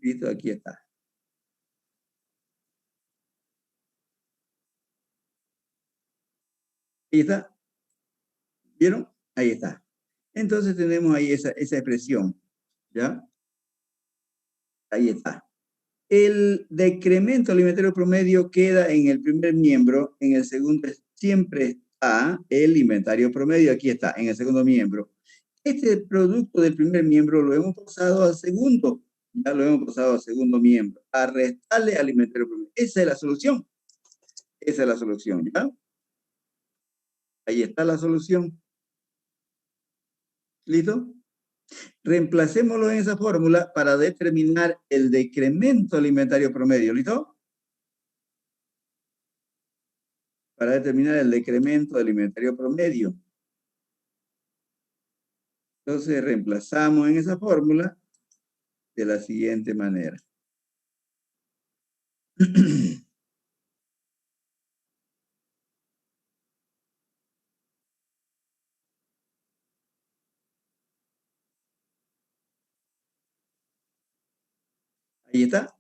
Listo, aquí está. Ahí está. ¿Vieron? Ahí está. Entonces tenemos ahí esa expresión. ¿Ya? Ahí está. El decremento alimentario promedio queda en el primer miembro, en el segundo siempre está el inventario promedio, aquí está, en el segundo miembro. Este producto del primer miembro lo hemos pasado al segundo, ya lo hemos pasado al segundo miembro, a restarle al inventario promedio. Esa es la solución. Esa es la solución, ¿ya? Ahí está la solución. ¿Listo? Reemplacémoslo en esa fórmula para determinar el decremento alimentario promedio. ¿Listo? Para determinar el decremento alimentario promedio. Entonces reemplazamos en esa fórmula de la siguiente manera. Ahí está.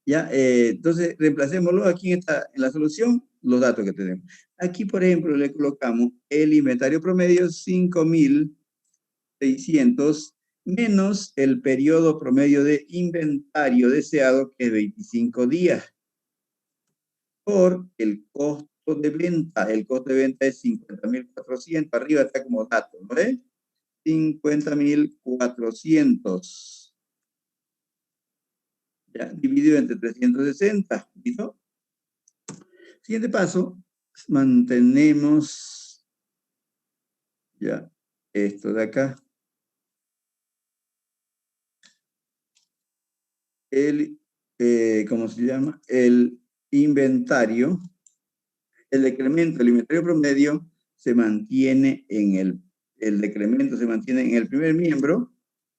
Ya, entonces reemplacémoslo aquí en la solución, los datos que tenemos. Aquí, por ejemplo, le colocamos el inventario promedio 5.600 menos el periodo promedio de inventario deseado, que es 25 días, por el costo de venta. El costo de venta es 50.400. Arriba está como dato, ¿no ves? 50.400. Ya, dividido entre 360. ¿Listo? Siguiente paso, mantenemos ya esto de acá. ¿Cómo se llama? El inventario, el decremento del inventario promedio se mantiene el decremento se mantiene en el primer miembro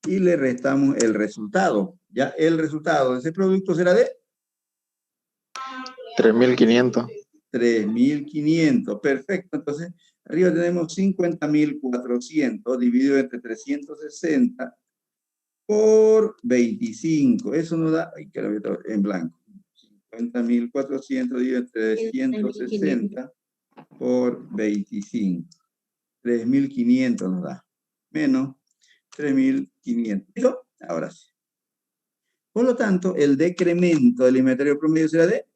y le restamos el resultado. Ya el resultado de ese producto será de 3.500. 3.500. Perfecto. Entonces, arriba tenemos 50.400 dividido entre 360 por 25. Eso nos da, ay, que lo veo en blanco. 50.400 dividido entre 360 por 25. 3.500 nos da. Menos 3.500. ¿Listo? Ahora sí. Por lo tanto, el decremento del inventario promedio será de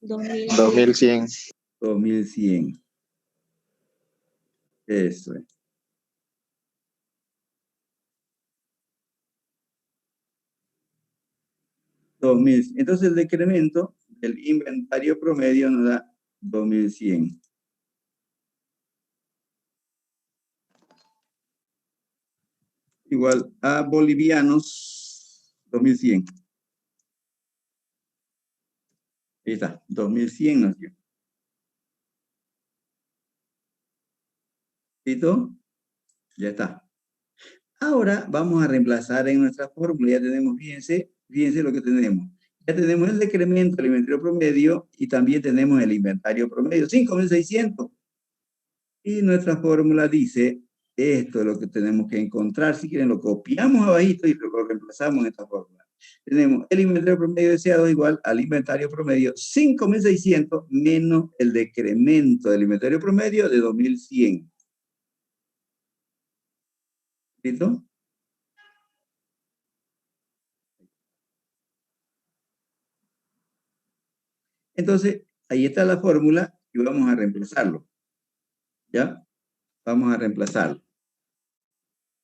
2.100. 2.100. Eso es. Entonces el decremento del inventario promedio nos da 2.100. Igual a bolivianos, 2.100. Ahí está, 2.100 nos dio. ¿Listo? Ya está. Ahora vamos a reemplazar en nuestra fórmula. Ya tenemos, fíjense lo que tenemos. Ya tenemos el decremento del inventario promedio y también tenemos el inventario promedio, 5.600. Y nuestra fórmula dice, esto es lo que tenemos que encontrar. Si quieren, lo copiamos abajito y lo reemplazamos en esta fórmula. Tenemos el inventario promedio deseado igual al inventario promedio 5.600 menos el decremento del inventario promedio de 2.100. ¿Listo? Entonces, ahí está la fórmula y vamos a reemplazarlo. ¿Ya? Vamos a reemplazarlo.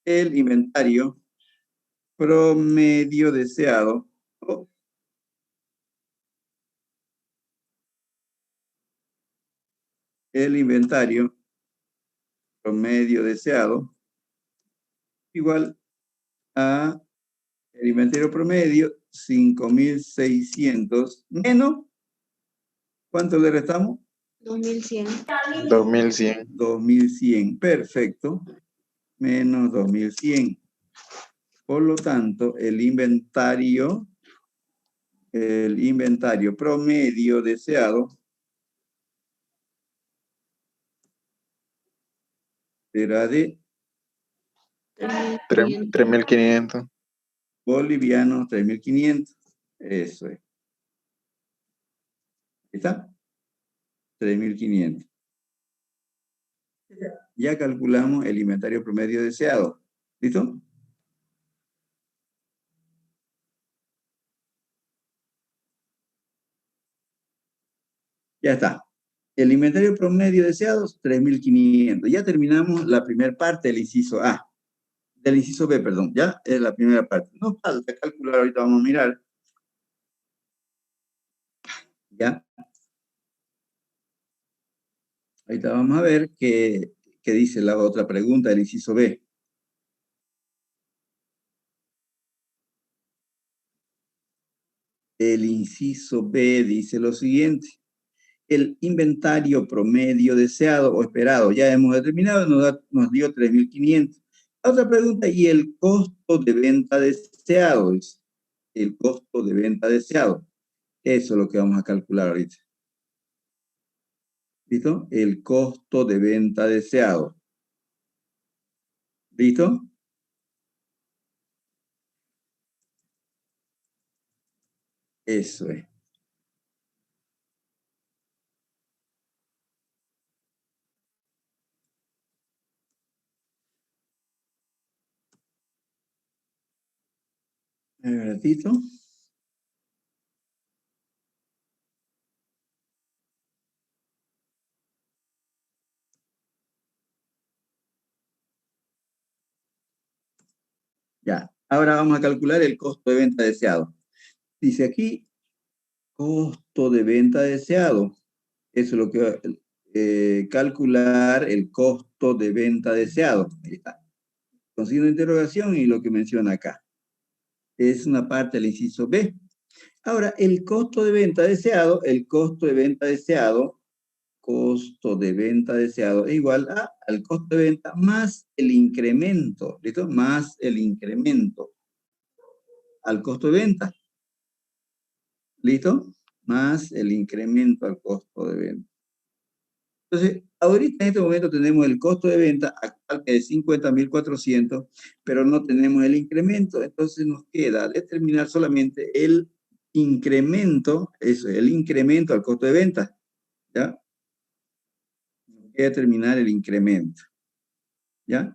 El inventario promedio deseado, el inventario promedio deseado igual a el inventario promedio 5.600 menos, ¿cuánto le restamos? 2.100. 2.100. 2.100, perfecto, menos 2.100. Por lo tanto, el inventario promedio deseado será de 3.500. bolivianos, 3.500. Eso es. ¿Ahí está? 3.500. Ya calculamos el inventario promedio deseado. ¿Listo? Ya está. El inventario promedio deseado, 3.500. Ya terminamos la primera parte del inciso A. Del inciso B, perdón. Ya es la primera parte. No falta calcular, ahorita vamos a mirar. Ya. Ahorita vamos a ver qué dice la otra pregunta del inciso B. El inciso B dice lo siguiente. El inventario promedio deseado o esperado, ya hemos determinado, nos dio 3.500. Otra pregunta, ¿y el costo de venta deseado? El costo de venta deseado. Eso es lo que vamos a calcular ahorita. ¿Listo? El costo de venta deseado. ¿Listo? Eso es. Un ratito. Ya. Ahora vamos a calcular el costo de venta deseado. Dice aquí, costo de venta deseado. Eso es lo que calcular el costo de venta deseado. Ahí está. Con signo de interrogación y lo que menciona acá. Es una parte del inciso B. Ahora, el costo de venta deseado, costo de venta deseado es igual al costo de venta más el incremento, ¿listo? Más el incremento al costo de venta, ¿listo? Más el incremento al costo de venta. Entonces, ahorita en este momento tenemos el costo de venta actual que es 50.400, pero no tenemos el incremento, entonces nos queda determinar solamente el incremento, eso, el incremento al costo de venta, ¿ya? Nos queda determinar el incremento, ¿ya?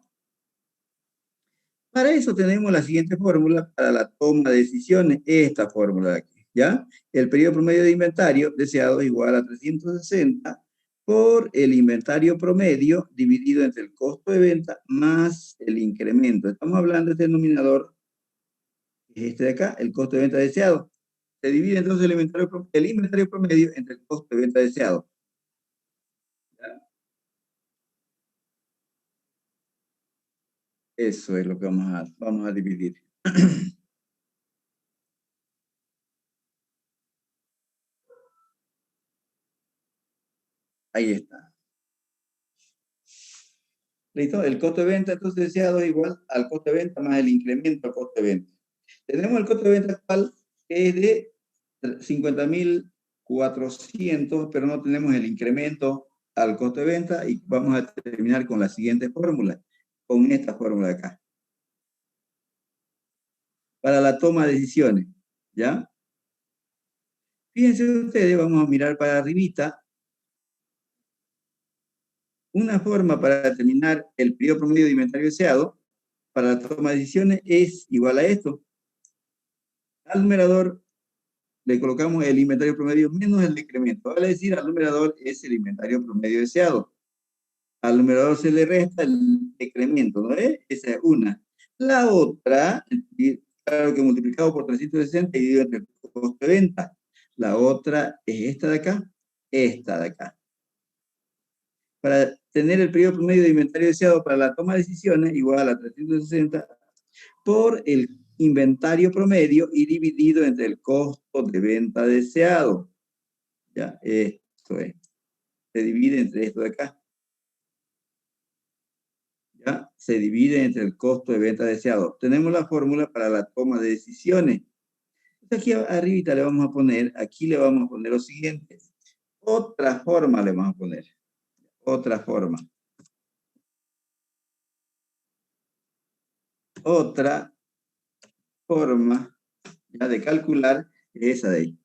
Para eso tenemos la siguiente fórmula para la toma de decisiones, esta fórmula de aquí, ¿ya? El periodo promedio de inventario deseado es igual a 360 por el inventario promedio dividido entre el costo de venta más el incremento. Estamos hablando de este denominador, este de acá, el costo de venta deseado. Se divide entonces el inventario promedio entre el costo de venta deseado. ¿Ya? Eso es lo que vamos a dividir. Ahí está. ¿Listo? El costo de venta entonces deseado es igual al costo de venta más el incremento al costo de venta. Tenemos el costo de venta actual que es de 50.400, pero no tenemos el incremento al costo de venta y vamos a terminar con la siguiente fórmula, con esta fórmula de acá. Para la toma de decisiones, ¿ya? Fíjense ustedes, vamos a mirar para arribita. Una forma para determinar el periodo promedio de inventario deseado para la toma de decisiones es igual a esto. Al numerador le colocamos el inventario promedio menos el decremento. Vale decir, al numerador es el inventario promedio deseado. Al numerador se le resta el decremento, ¿no es? Esa es una. La otra, claro que multiplicado por 360 y dividido entre el costo de venta. La otra es esta de acá, esta de acá. Para tener el periodo promedio de inventario deseado para la toma de decisiones, igual a 360 por el inventario promedio y dividido entre el costo de venta deseado. Ya, esto es. Se divide entre esto de acá. Ya, se divide entre el costo de venta deseado. Tenemos la fórmula para la toma de decisiones. Aquí arribita le vamos a poner, aquí le vamos a poner lo siguiente. Otra forma le vamos a poner. Otra forma. Otra forma ya de calcular es esa de ahí.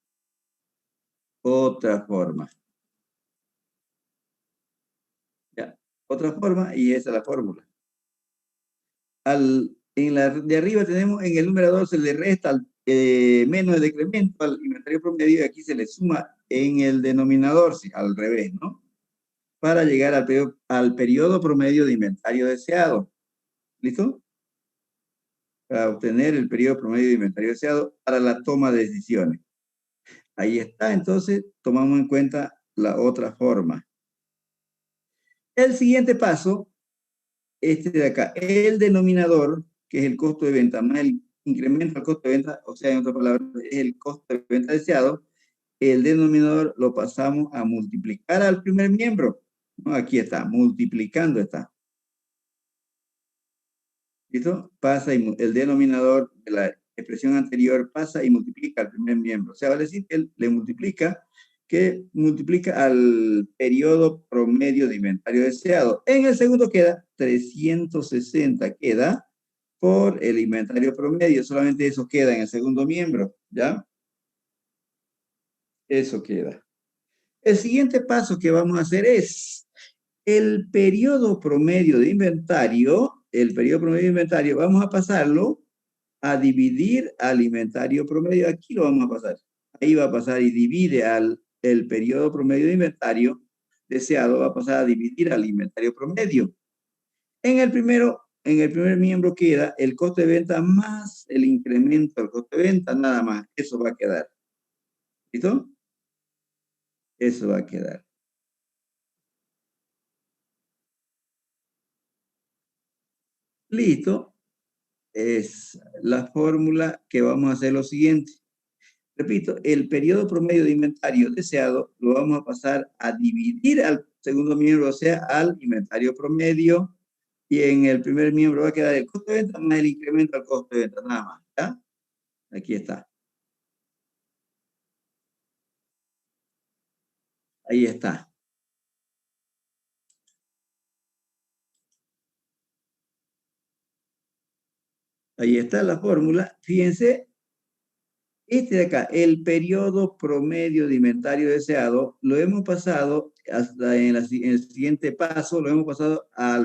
Otra forma. Ya, otra forma y esa es la fórmula. En la de arriba tenemos, en el numerador se le resta menos el decremento al inventario promedio y aquí se le suma en el denominador, sí, al revés, ¿no? Para llegar al periodo promedio de inventario deseado. ¿Listo? Para obtener el periodo promedio de inventario deseado para la toma de decisiones. Ahí está, entonces tomamos en cuenta la otra forma. El siguiente paso, este de acá, el denominador, que es el costo de venta, más el incremento al costo de venta, o sea, en otras palabras, es el costo de venta deseado, el denominador lo pasamos a multiplicar al primer miembro. ¿No? Aquí está, multiplicando está. ¿Listo? Pasa y el denominador de la expresión anterior pasa y multiplica al primer miembro. O sea, vale decir que él le multiplica, que multiplica al periodo promedio de inventario deseado. En el segundo queda 360, queda por el inventario promedio. Solamente eso queda en el segundo miembro, ¿ya? Eso queda. El siguiente paso que vamos a hacer es el periodo promedio de inventario. El periodo promedio de inventario vamos a pasarlo a dividir al inventario promedio. Aquí lo vamos a pasar. Ahí va a pasar y divide el periodo promedio de inventario deseado, va a pasar a dividir al inventario promedio. En el primer miembro queda el costo de venta más el incremento del costo de venta, nada más. Eso va a quedar. ¿Listo? Eso va a quedar. Listo. Es la fórmula que vamos a hacer lo siguiente. Repito, el periodo promedio de inventario deseado lo vamos a pasar a dividir al segundo miembro, o sea, al inventario promedio, y en el primer miembro va a quedar el costo de venta más el incremento al costo de venta, nada más, ¿ya? Aquí está. Ahí está. Ahí está la fórmula. Fíjense, este de acá, el periodo promedio de inventario deseado, lo hemos pasado hasta en el siguiente paso, lo hemos pasado a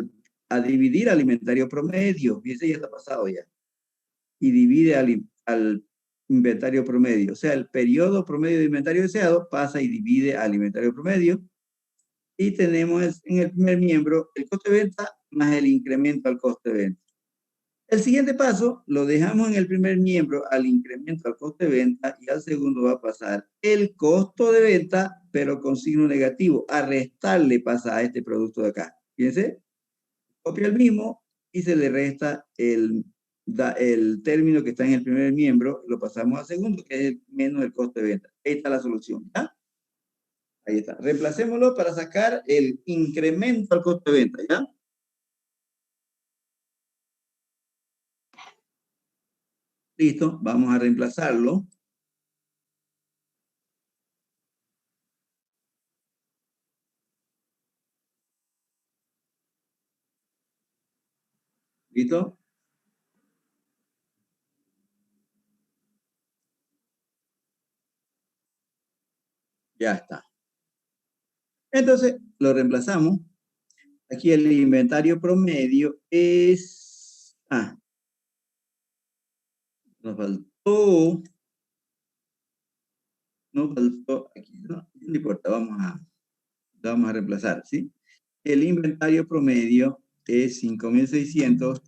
dividir al inventario promedio. Fíjense, ya está pasado ya. Y divide al inventario promedio. O sea, el periodo promedio de inventario deseado pasa y divide al inventario promedio. Y tenemos en el primer miembro el costo de venta más el incremento al costo de venta. El siguiente paso lo dejamos en el primer miembro al incremento al costo de venta y al segundo va a pasar el costo de venta, pero con signo negativo. A restarle pasa a este producto de acá. Fíjense, copia el mismo y se le resta el término que está en el primer miembro, lo pasamos al segundo, que es menos el costo de venta. Ahí está la solución, ¿ya? Ahí está. Reemplacémoslo para sacar el incremento al costo de venta, ¿ya? Listo, vamos a reemplazarlo. ¿Listo? Ya está. Entonces, lo reemplazamos. Aquí el inventario promedio es... nos faltó... Nos faltó aquí, no importa, vamos a reemplazar, ¿sí? El inventario promedio es 5.600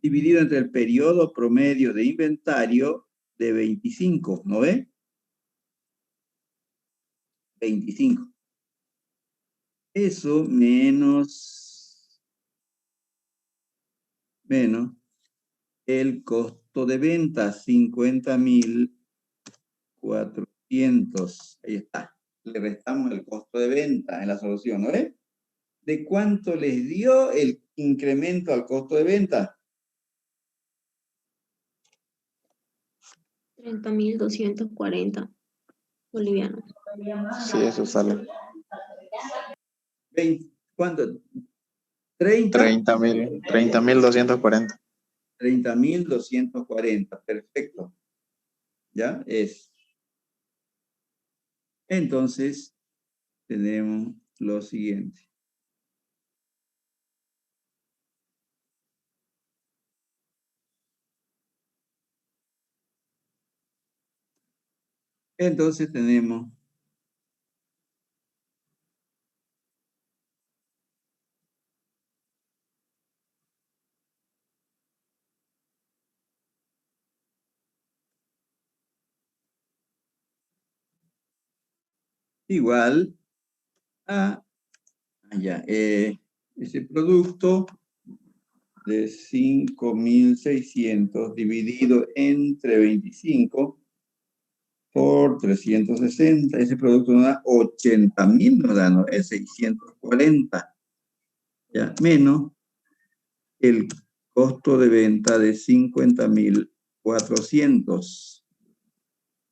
dividido entre el periodo promedio de inventario de 25, ¿no ve? 25. Eso menos el costo de venta, 50.400. Ahí está. Le restamos el costo de venta en la solución, ¿no ve? ¿De cuánto les dio el incremento al costo de venta? 30.240 bolivianos. Sí, eso sale. 20, ¿cuánto? 30. 30.240. 30.240. Perfecto. ¿Ya? Es. Entonces, tenemos lo siguiente. Entonces tenemos igual a ese producto de 5.600 dividido entre 25 por 360. Ese producto nos da 80.000, nos da, ¿no? Es 640. ¿Ya? Menos el costo de venta de 50.400.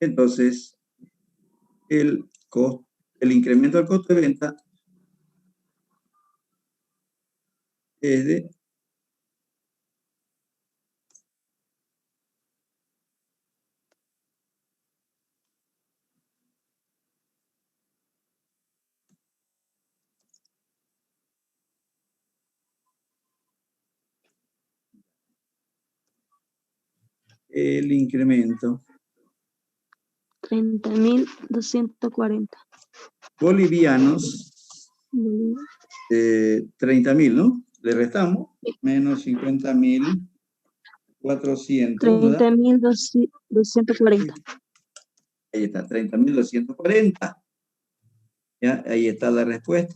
Entonces, el incremento del costo de venta es de el incremento 30.240. bolivianos, 30.000, ¿no? Le restamos menos 50.400, ¿no da? 30.240. Ahí está, 30.240. ¿Ya? Ahí está la respuesta.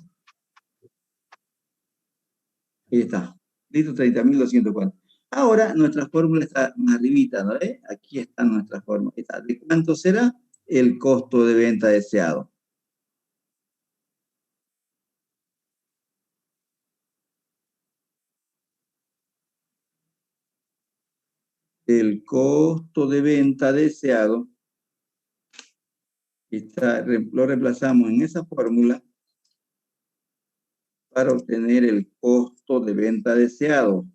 Ahí está. Listo, 30.240. Ahora nuestra fórmula está más arribita, ¿no? Aquí está nuestra fórmula. Está. ¿De cuánto será el costo de venta deseado? El costo de venta deseado lo reemplazamos en esa fórmula para obtener el costo de venta deseado.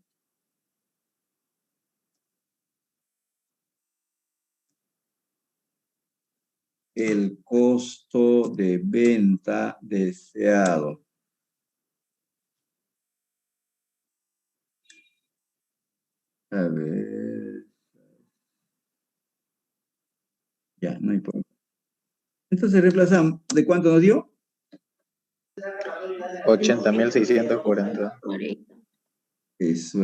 El costo de venta deseado. A ver. Ya, no hay problema. Entonces reemplazamos. ¿De cuánto nos dio? 80.640. Eso,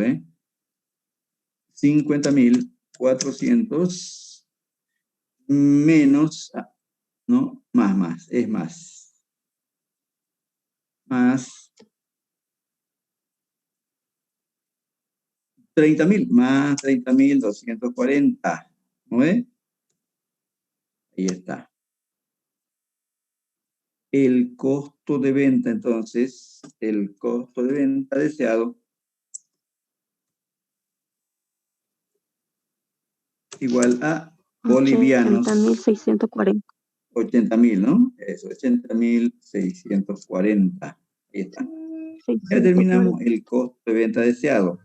50.400 menos, ¿no? Más, es más. Más 30.000, más 30.240. ¿No ve? Ahí está. El costo de venta, entonces, el costo de venta deseado igual a bolivianos. 80.640. 80.000, ¿no? Eso, 80.640. Ahí está. 640. Ya terminamos el costo de venta deseado.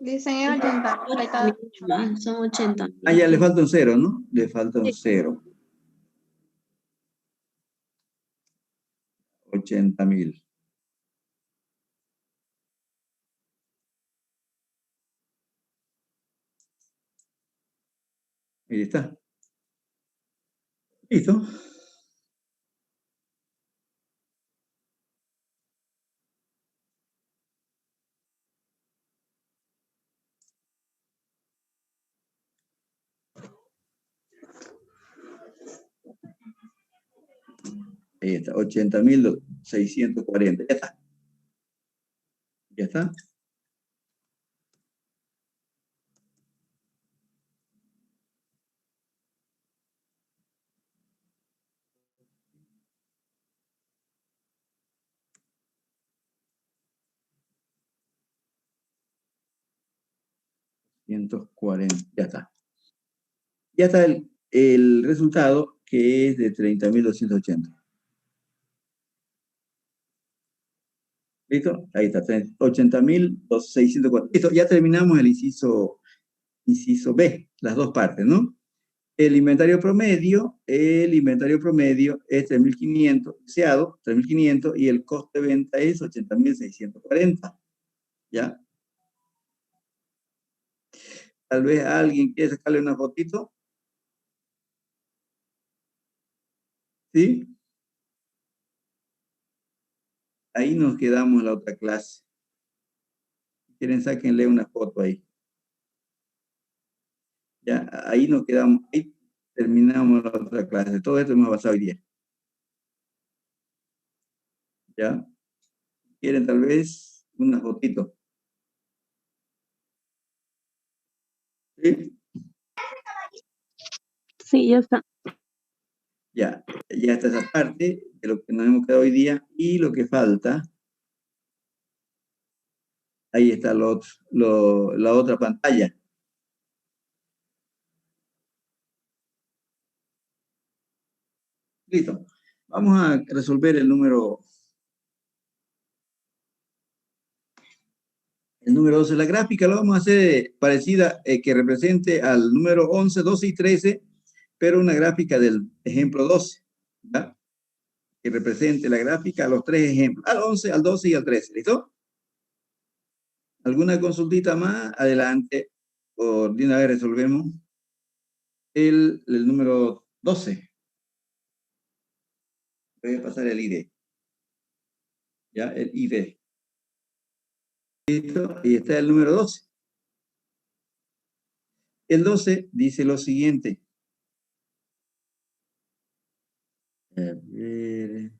Dicen 80. Ahí está. Son 80. Ah, ya le falta un cero, ¿no? Le falta un cero. 80.000. Ahí está. Listo. Ahí está, 80.640. Ya está. Ya está. $140. Ya está. Ya está el resultado, que es de 30.280. ¿Listo? Ahí está, 80.604. Listo, ya terminamos el inciso B, las dos partes, ¿no? El inventario promedio es 3.500, deseado, 3.500, y el coste de venta es 80.640, ¿ya? Tal vez alguien quiere sacarle una fotito. ¿Sí? Ahí nos quedamos en la otra clase. Si quieren, sáquenle una foto ahí. Ya, ahí nos quedamos, ahí terminamos la otra clase. Todo esto hemos pasado hoy día. ¿Ya? ¿Quieren tal vez una fotito? ¿Sí? Sí, ya está. Ya está esa parte de lo que nos hemos quedado hoy día, y lo que falta, ahí está la otra pantalla. Listo. Vamos a resolver el número 12. La gráfica la vamos a hacer parecida, que represente al número 11, 12 y 13, pero una gráfica del ejemplo 12, ¿ya? Que represente la gráfica a los tres ejemplos, al 11, al 12 y al 13. ¿Listo? ¿Alguna consultita más? Adelante. Por de una vez resolvemos el número 12. Voy a pasar el ID. ¿Ya? El ID. ¿Listo? Y está el número 12. El 12 dice lo siguiente. A ver.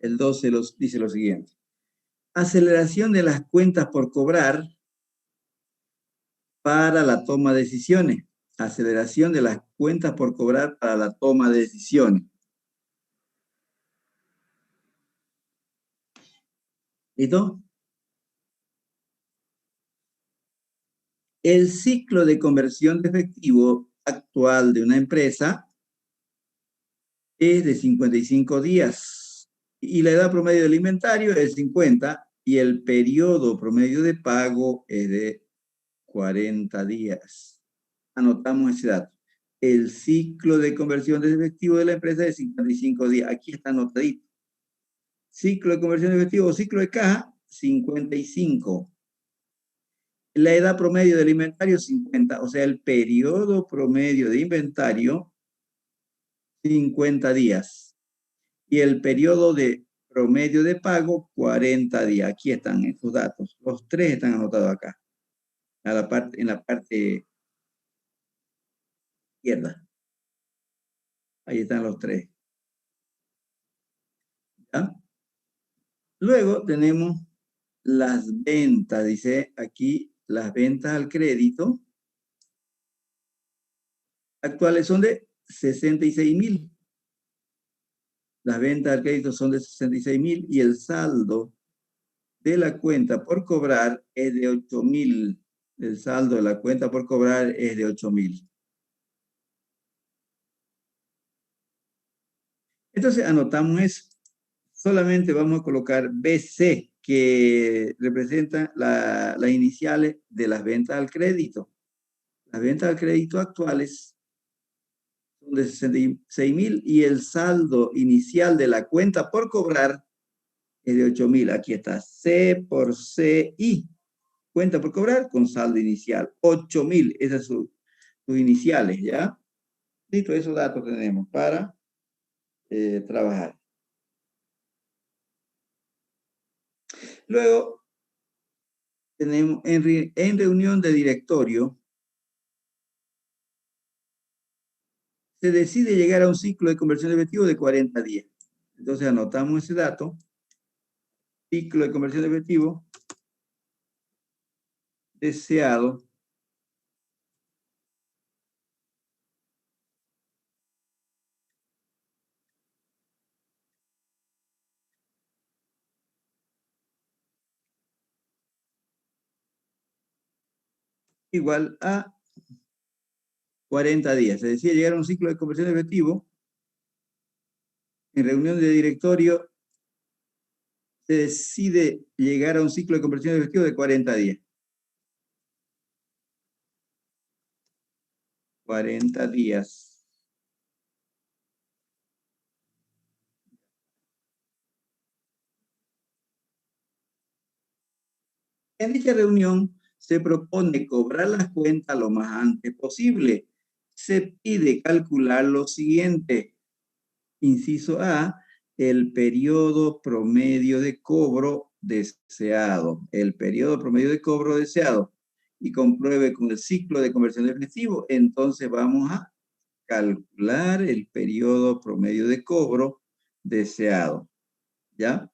El 12 dice lo siguiente. Aceleración de las cuentas por cobrar para la toma de decisiones. Aceleración de las cuentas por cobrar para la toma de decisiones. ¿Listo? El ciclo de conversión de efectivo actual de una empresa es de 55 días y la edad promedio del inventario es 50 y el periodo promedio de pago es de 40 días. Anotamos ese dato. El ciclo de conversión de efectivo de la empresa es 55 días. Aquí está anotadito. Ciclo de conversión de efectivo o ciclo de caja, 55. La edad promedio del inventario, 50. O sea, el periodo promedio de inventario, 50 días. Y el periodo de promedio de pago, 40 días. Aquí están estos datos. Los tres están anotados acá, en la parte izquierda. Ahí están los tres. ¿Ya? Luego tenemos las ventas, dice aquí, las ventas al crédito actuales son de 66.000. Las ventas al crédito son de 66.000 y el saldo de la cuenta por cobrar es de 8.000. El saldo de la cuenta por cobrar es de 8.000. Entonces anotamos eso. Solamente vamos a colocar BC, que representa las iniciales de las ventas al crédito. Las ventas al crédito actuales son de 66.000 y el saldo inicial de la cuenta por cobrar es de 8.000. Aquí está, C por CI. Cuenta por cobrar con saldo inicial. 8.000, esas son sus iniciales, ¿ya? Listo, esos datos tenemos para trabajar. Luego, tenemos en reunión de directorio, se decide llegar a un ciclo de conversión de efectivo de 40 días. Entonces anotamos ese dato. Ciclo de conversión de efectivo deseado igual a 40 días. Se decía llegar a un ciclo de conversión de efectivo. En reunión de directorio se decide llegar a un ciclo de conversión de efectivo de 40 días. 40 días. En dicha reunión se propone cobrar las cuentas lo más antes posible. Se pide calcular lo siguiente. Inciso A, el periodo promedio de cobro deseado. El periodo promedio de cobro deseado. Y compruebe con el ciclo de conversión de efectivo. Entonces vamos a calcular el periodo promedio de cobro deseado. ¿Ya?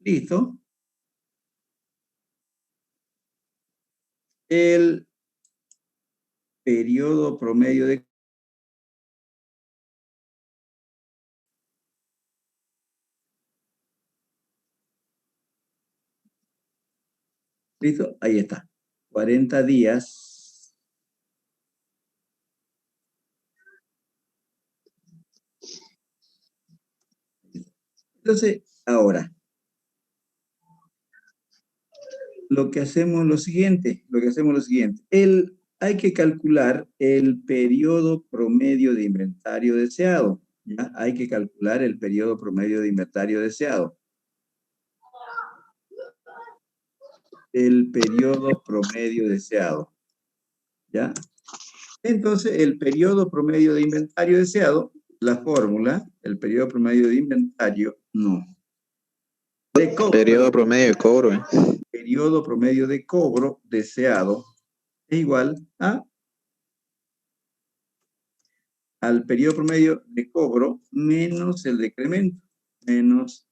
¿Listo? El periodo promedio de ¿listo? Ahí está. 40 días. Entonces, ahora, lo que hacemos lo siguiente. Hay que calcular el periodo promedio de inventario deseado. ¿Ya? Hay que calcular el periodo promedio de inventario deseado. El periodo promedio deseado. ¿Ya? Entonces, el periodo promedio de inventario deseado, la fórmula, el periodo promedio de inventario, no. De cobro, Periodo promedio de cobro. Periodo promedio de cobro deseado es igual al periodo promedio de cobro menos el decremento. Menos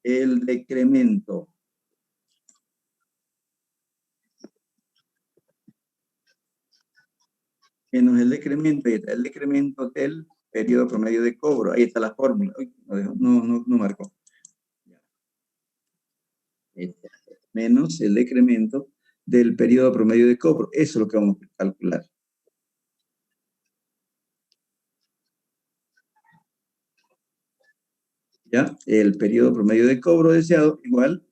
el decremento. Menos el decremento. Ahí está el decremento del periodo promedio de cobro. Ahí está la fórmula. Uy, no marcó. Menos el decremento del periodo promedio de cobro. Eso es lo que vamos a calcular. ¿Ya? El periodo promedio de cobro deseado igual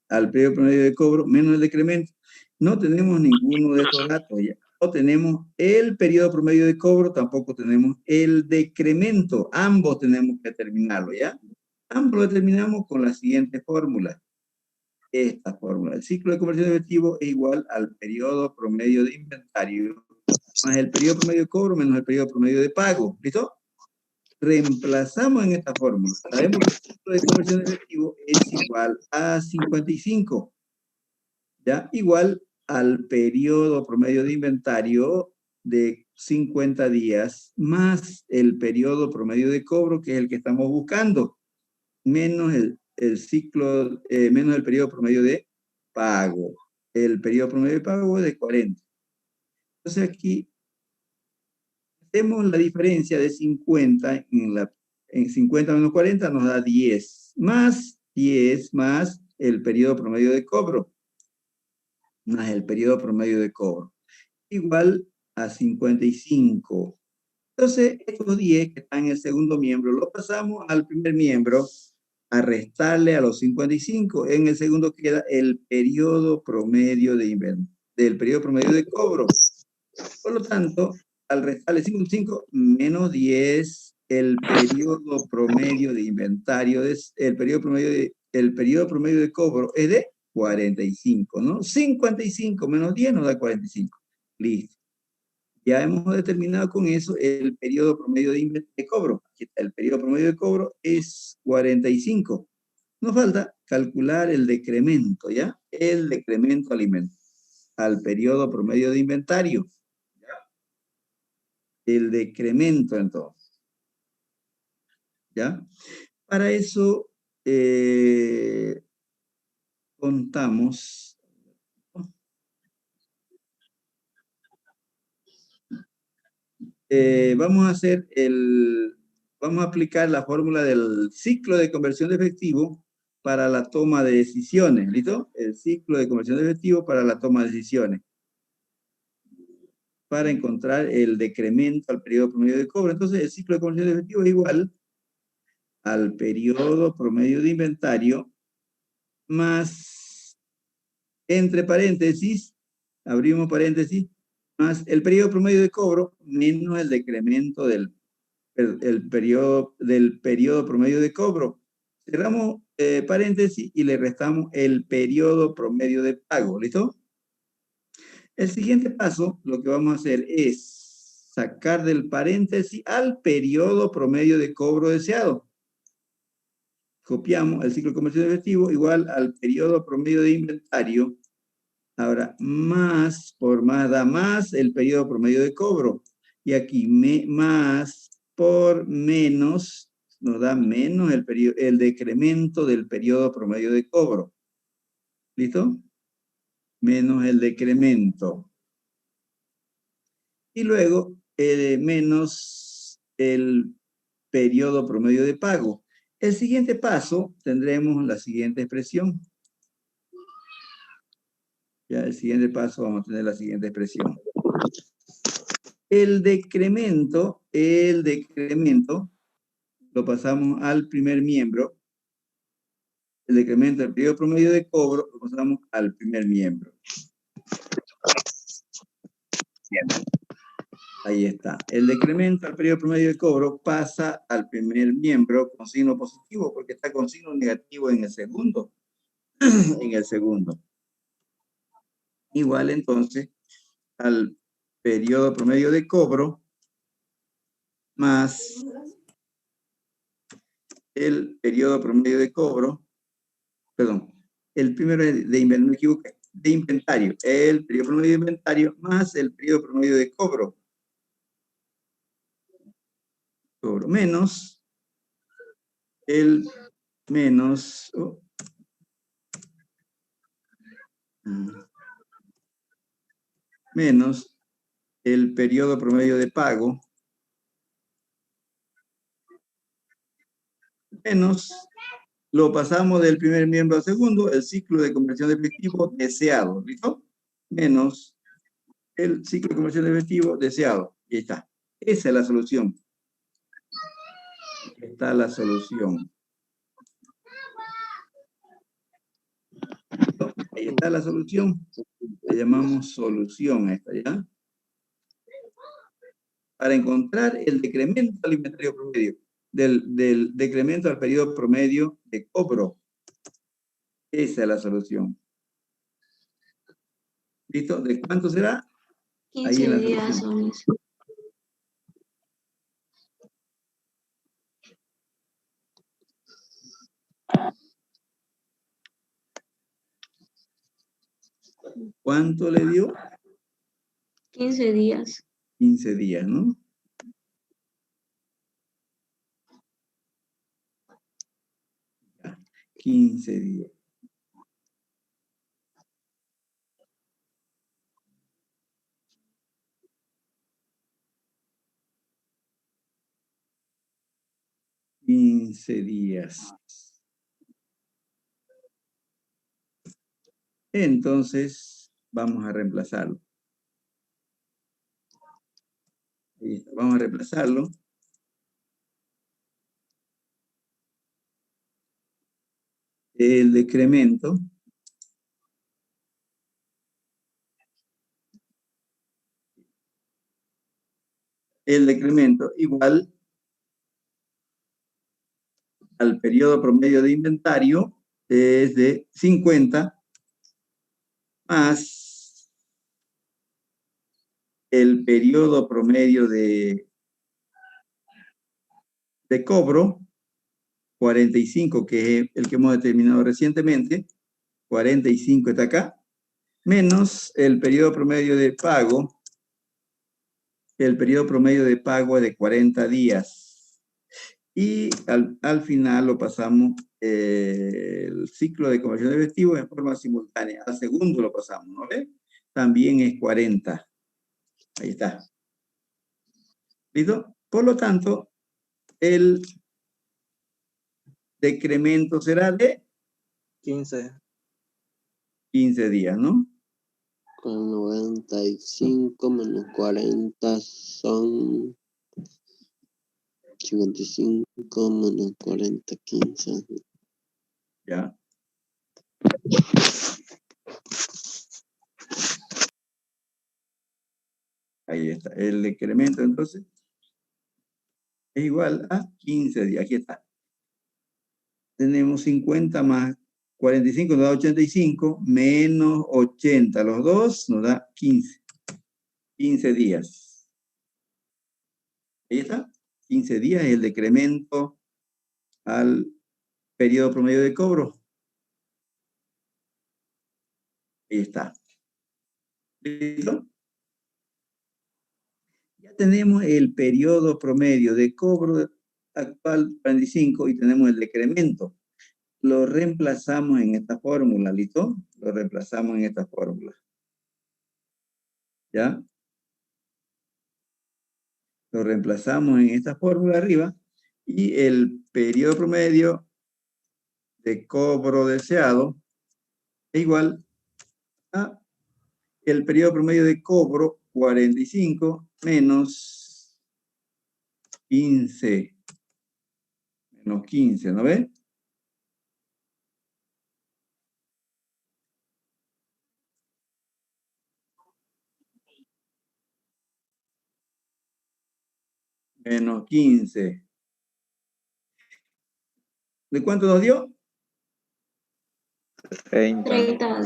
al periodo promedio de cobro menos el decremento. No tenemos ninguno de estos datos ya. No tenemos el periodo promedio de cobro, tampoco tenemos el decremento. Ambos tenemos que determinarlo, ¿ya? Ambos lo determinamos con la siguiente fórmula. Esta fórmula. El ciclo de conversión de efectivo es igual al periodo promedio de inventario más el periodo promedio de cobro menos el periodo promedio de pago. ¿Listo? Reemplazamos en esta fórmula. Sabemos que el ciclo de conversión de efectivo es igual a 55. ¿Ya? Igual al periodo promedio de inventario de 50 días más el periodo promedio de cobro, que es el que estamos buscando, menos el ciclo, menos el periodo promedio de pago. El periodo promedio de pago es de 40. Entonces aquí hacemos la diferencia de 50 en 50 menos 40 nos da 10. Más 10 más el periodo promedio de cobro. Más el periodo promedio de cobro. Igual a 55. Entonces, estos 10 que están en el segundo miembro, lo pasamos al primer miembro a restarle a los 55. En el segundo queda el periodo promedio del periodo promedio de cobro. Por lo tanto, al restarle 55 menos 10, el periodo promedio de inventario, el periodo promedio de cobro es de 45, ¿no? 55 menos 10 nos da 45. Listo. Ya hemos determinado con eso el periodo promedio de cobro. Aquí está, el periodo promedio de cobro es 45. Nos falta calcular el decremento, ¿ya? El decremento al periodo promedio de inventario. ¿Ya? El decremento, entonces. ¿Ya? Para eso contamos. Vamos a aplicar la fórmula del ciclo de conversión de efectivo para la toma de decisiones, ¿listo? El ciclo de conversión de efectivo para la toma de decisiones. para encontrar el decremento al periodo promedio de cobro. Entonces, el ciclo de comercio de efectivo es igual al periodo promedio de inventario más, entre paréntesis, abrimos paréntesis, más el periodo promedio de cobro menos el decremento del periodo promedio de cobro. Cerramos paréntesis y le restamos el periodo promedio de pago. ¿Listo? El siguiente paso, lo que vamos a hacer es sacar del paréntesis al periodo promedio de cobro deseado. Copiamos el ciclo de comercio de efectivo igual al periodo promedio de inventario. Ahora, más por más da más el periodo promedio de cobro. Y aquí más por menos nos da menos el decremento del periodo promedio de cobro. ¿Listo? Menos el decremento. Y luego menos el periodo promedio de pago. El siguiente paso tendremos la siguiente expresión. Ya el siguiente paso vamos a tener la siguiente expresión. El decremento lo pasamos al primer miembro. El decremento del periodo promedio de cobro lo pasamos al primer miembro. Bien. Ahí está. El decremento al periodo promedio de cobro pasa al primer miembro con signo positivo porque está con signo negativo en el segundo. En el segundo. Igual entonces al periodo promedio de cobro más el periodo promedio de cobro, perdón, el primero de inventario, me equivoqué, de inventario, el periodo promedio de inventario más el periodo promedio de cobro. Cobro menos el menos menos el periodo promedio de pago menos lo pasamos del primer miembro al segundo, el ciclo de conversión de efectivo deseado, ¿listo? Menos el ciclo de conversión de efectivo deseado. Y ahí está. Esa es la solución. Está la solución. Ahí está la solución. Le llamamos solución a esta, ¿ya? Para encontrar el decremento al inventario promedio, del decremento al periodo promedio de cobro. Esa es la solución. ¿Listo? ¿De cuánto será? 15 días son eso. ¿Cuánto le dio? 15 días. 15 días, ¿no? Ya, 15 días. Entonces, vamos a reemplazarlo. Ahí está, vamos a reemplazarlo. El decremento igual al periodo promedio de inventario es de 50 más el periodo promedio de cobro, 45, que es el que hemos determinado recientemente, 45 está acá, menos el periodo promedio de pago, el periodo promedio de pago es de 40 días. Y al final lo pasamos el ciclo de conversión de efectivo en forma simultánea. Al segundo lo pasamos, ¿no ve? También es 40. Ahí está. ¿Listo? Por lo tanto, el decremento será de 15. 15 días, ¿no? Con 95 menos 40 son 55 menos 40, 15. ¿Ya? Ahí está. El decremento, entonces, es igual a 15 días. Aquí está. Tenemos 50 más 45 nos da 85, menos 80. Los dos nos da 15. 15 días. Ahí está. 15 días es el decremento al periodo promedio de cobro. Ahí está. ¿Listo? Ya tenemos el periodo promedio de cobro actual 45 y tenemos el decremento. Lo reemplazamos en esta fórmula, ¿listo? Lo reemplazamos en esta fórmula. ¿Ya? Lo reemplazamos en esta fórmula arriba y el periodo promedio de cobro deseado es igual a el periodo promedio de cobro 45 menos 15. Menos 15, ¿no ve? Menos 15. ¿De cuánto nos dio? 30. 30.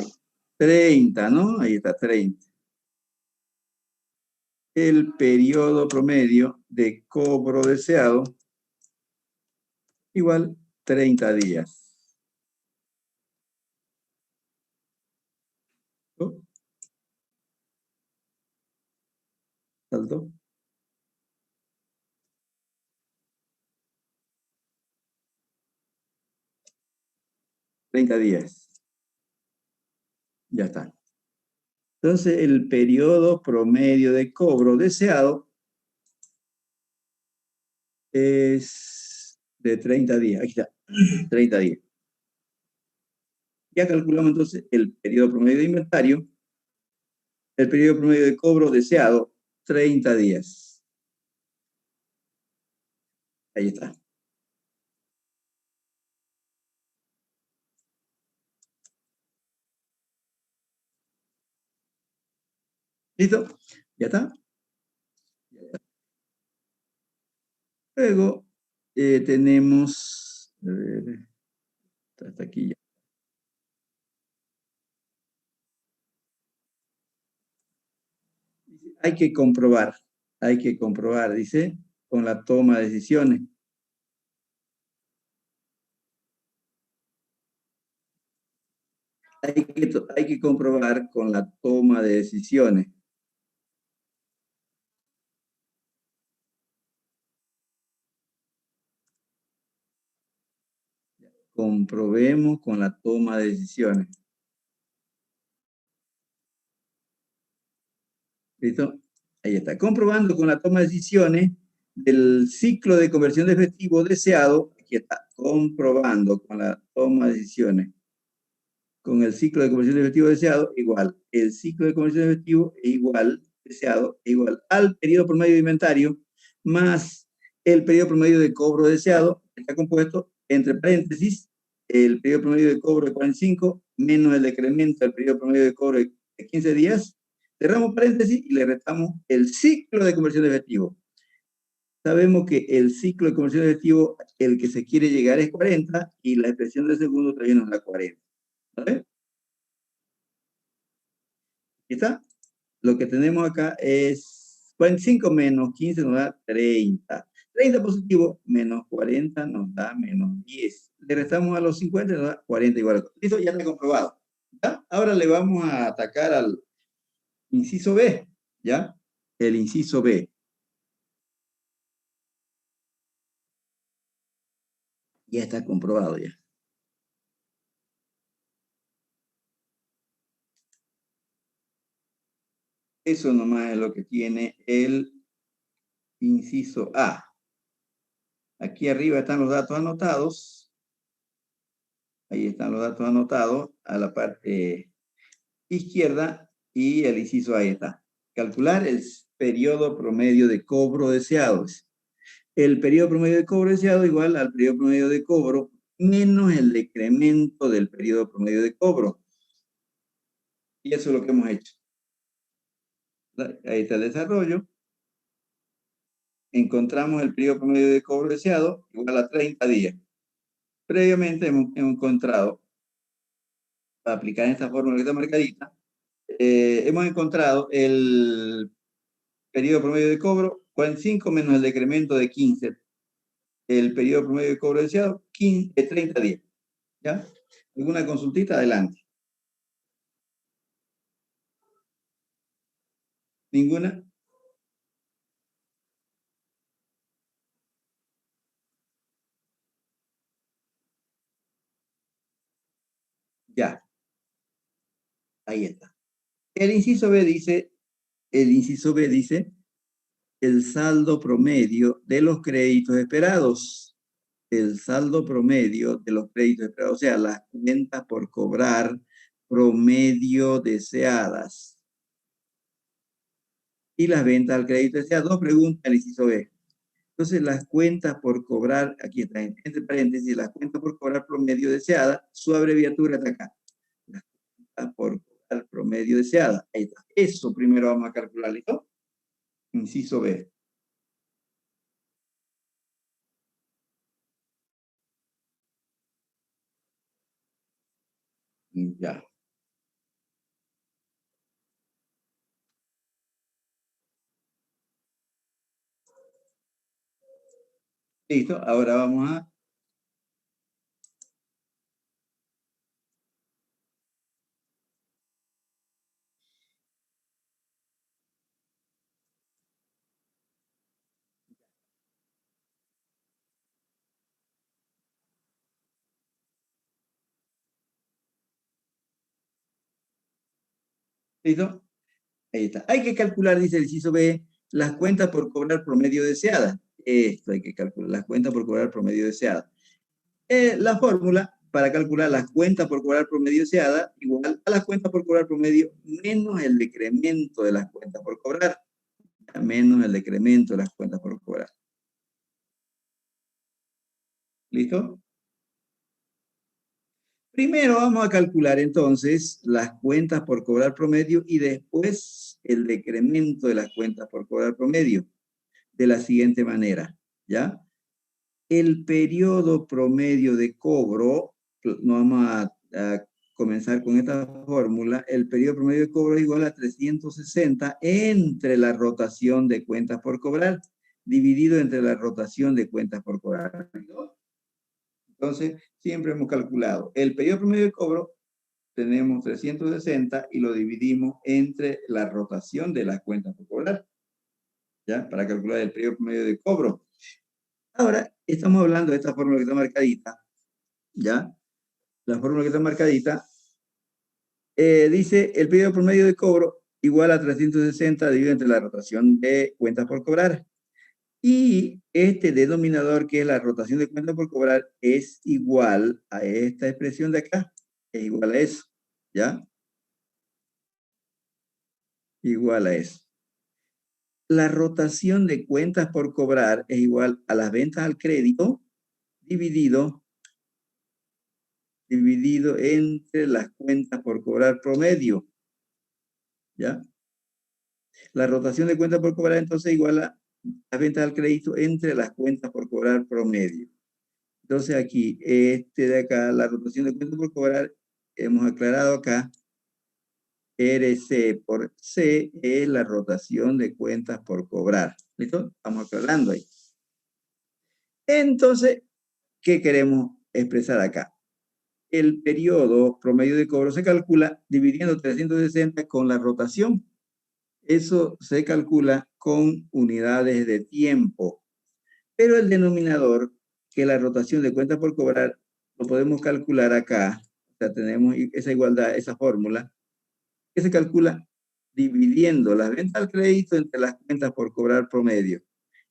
30, ¿no? Ahí está, 30. El periodo promedio de cobro deseado igual 30 días. ¿Oh? ¿Saltó? $30 días. Ya está. Entonces, el periodo promedio de cobro deseado es de 30 días. Aquí está, 30 días. Ya calculamos entonces el periodo promedio de inventario, el periodo promedio de cobro deseado, 30 días. Ahí está. ¿Listo? ¿Ya está? Luego tenemos, a ver, hasta aquí ya. Hay que comprobar, dice, con la toma de decisiones. Hay que comprobar con la toma de decisiones. Comprobemos con la toma de decisiones. ¿Listo? Ahí está. Comprobando con la toma de decisiones del ciclo de conversión de efectivo deseado. Aquí está. Comprobando con la toma de decisiones. Con el ciclo de conversión de efectivo deseado, igual. El ciclo de conversión de efectivo es igual, deseado, es igual al periodo promedio de inventario más el periodo promedio de cobro deseado, que está compuesto entre paréntesis, el periodo promedio de cobro de 45 menos el decremento del periodo promedio de cobro de 15 días. Cerramos paréntesis y le restamos el ciclo de conversión de efectivo. Sabemos que el ciclo de conversión de efectivo, el que se quiere llegar es 40 y la expresión de segundo todavía nos da 40. ¿Vale? ¿Aquí está? Lo que tenemos acá es 45 menos 15 nos da 30. 30 positivo menos 40 nos da menos 10. Le restamos a los 50 nos da 40 igual. Listo, ya está comprobado. ¿Ya? Ahora le vamos a atacar al inciso B. ¿Ya? El inciso B. Ya está comprobado ya. Eso nomás es lo que tiene el inciso A. Aquí arriba están los datos anotados. Ahí están los datos anotados a la parte izquierda Y el inciso ahí está. Calcular el periodo promedio de cobro deseado. El periodo promedio de cobro deseado igual al periodo promedio de cobro menos el decremento del periodo promedio de cobro. Y eso es lo que hemos hecho. Ahí está el desarrollo. Encontramos el periodo promedio de cobro deseado igual a 30 días. Previamente hemos encontrado, para aplicar esta fórmula que está marcadita, hemos encontrado el periodo promedio de cobro 45 menos el decremento de 15. El periodo promedio de cobro deseado 30 días. ¿Ya? ¿Alguna consultita? Adelante. ¿Ninguna? Ya. Ahí está. El inciso B dice, el saldo promedio de los créditos esperados. El saldo promedio de los créditos esperados, o sea, las cuentas por cobrar promedio deseadas. Y las ventas al crédito deseado. Dos preguntas el inciso B. Entonces, las cuentas por cobrar, aquí está, entre paréntesis, las cuentas por cobrar promedio deseada, su abreviatura está acá. Las cuentas por cobrar promedio deseada. Ahí está. Eso primero vamos a calcular, ¿listo? Inciso B. Ya. Listo, ahora vamos a... ¿Listo? Ahí está. Hay que calcular, dice el inciso B, las cuentas por cobrar promedio deseada. Esto hay que calcular, las cuentas por cobrar promedio deseada. La fórmula para calcular las cuentas por cobrar promedio deseada igual a las cuentas por cobrar promedio menos el decremento de las cuentas por cobrar. Menos el decremento de las cuentas por cobrar. ¿Listo? Primero vamos a calcular entonces las cuentas por cobrar promedio y después el decremento de las cuentas por cobrar promedio de la siguiente manera, ¿ya? El periodo promedio de cobro, no vamos a comenzar con esta fórmula, el periodo promedio de cobro es igual a 360 entre la rotación de cuentas por cobrar, dividido entre la rotación de cuentas por cobrar. Entonces, siempre hemos calculado el periodo promedio de cobro, tenemos 360 y lo dividimos entre la rotación de las cuentas por cobrar, ¿ya? Para calcular el periodo promedio de cobro. Ahora, estamos hablando de esta fórmula que está marcadita, ¿ya? La fórmula que está marcadita dice el periodo promedio de cobro igual a 360 dividido entre la rotación de cuentas por cobrar. Y este denominador, que es la rotación de cuentas por cobrar, es igual a esta expresión de acá. Es igual a eso, ¿ya? Igual a eso. La rotación de cuentas por cobrar es igual a las ventas al crédito dividido entre las cuentas por cobrar promedio, ¿ya? La rotación de cuentas por cobrar entonces igual a las ventas al crédito entre las cuentas por cobrar promedio. Entonces aquí, de acá, la rotación de cuentas por cobrar, hemos aclarado acá, RC por C es la rotación de cuentas por cobrar. ¿Listo? Estamos aclarando ahí. Entonces, ¿qué queremos expresar acá? El periodo promedio de cobro se calcula dividiendo 360 con la rotación. Eso se calcula con unidades de tiempo. Pero el denominador, que es la rotación de cuentas por cobrar, lo podemos calcular acá. O sea, tenemos esa igualdad, esa fórmula, que se calcula dividiendo las ventas al crédito entre las cuentas por cobrar promedio.